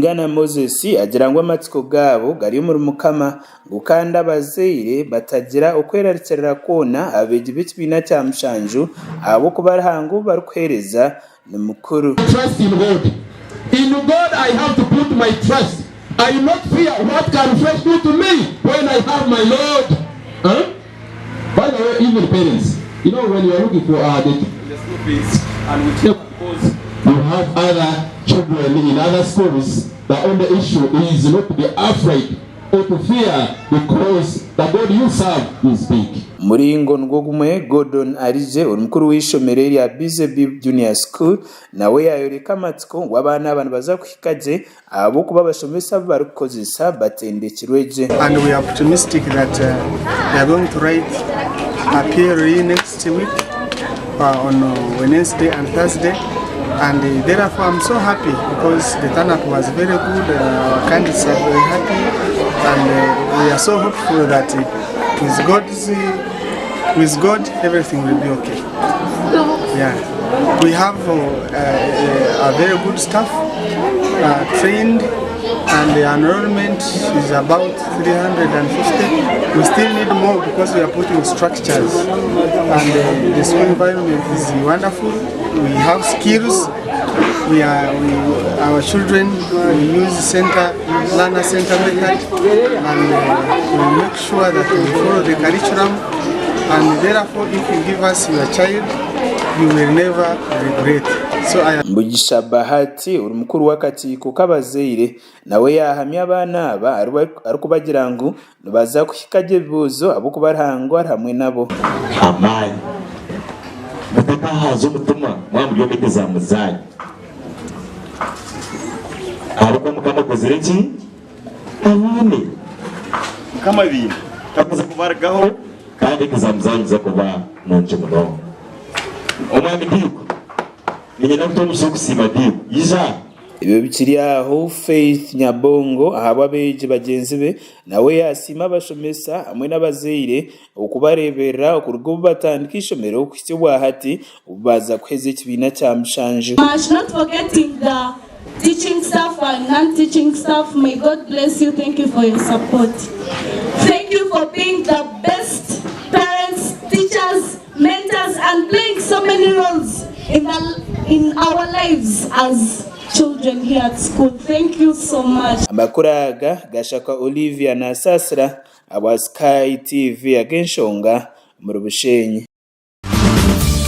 Ningana Moses agira ngo amatsiko gabo gari mu mukama gukanda abazeire batagira ukwerarikira kona abeje bitwina cya mushanju abo kubarahangu barukwereza ni mukuru. Trust in God. In God I have to put my trust. I will not fear what can flesh do to me when I have my Lord. By the way, even parents, you know when you are looking for the school fees and whichever because you have other children in other schools, the only issue is not to be afraid or to fear because the God you serve is big. Muringo ngogumwe Gordon Arije urumukuru w'ishomero ya eby'obwegyese Junior School nawe yayoreka amatsiko wabana abantu baza kwikaje abo kuba bashomesa barukozesa batendekirweje. And we are optimistic that they are going to write a PRE next week on Wednesday and Thursday. And therefore I'm so happy because the turnout was very good, our candidates are very happy, and we are so hopeful that with God everything will be okay. Yeah, we have a very good staff, trained, and the enrollment is about 350. We still need more because we are putting structures, and the school environment is wonderful. We have skills. Our children use learner center method, and we make sure that we follow the curriculum. And therefore, if you give us your child, you will never regret. So Mugisha Bahati urumukuru w'akatiko k'abazeire nawe yahamya abana aba arukubagira ngo baza kuhikaje bibuzo abo kubarangwa hamwe nabo. Amani mutaka hazo umutuma mwamuryo megeza muzanye ariko mukama kozireki amani kama bintu takuza kubaragaho kandi kizamuzanye za kuba nonje muno omwami ndiko ninye nakutomusho kusima ndiko ija Ibe bikiri aho Faith Nyabongo ahaba beje bagenzi be nawe yasima abashomesa hamwe n'abazeire ukubarebera okurugo batandika ishomero kwisi wahati ubaza kweze kibina cya mushanju. Not forgetting the teaching staff and non-teaching staff. May God bless you. Thank you for your support. Thank you for being the best parents, teachers, mentors, and playing so many roles in our lives as children here at school. Thank you so much. Amakuraga gashaka Olivia na Sasra aba Sky TV agenshonga mu Bushenyi.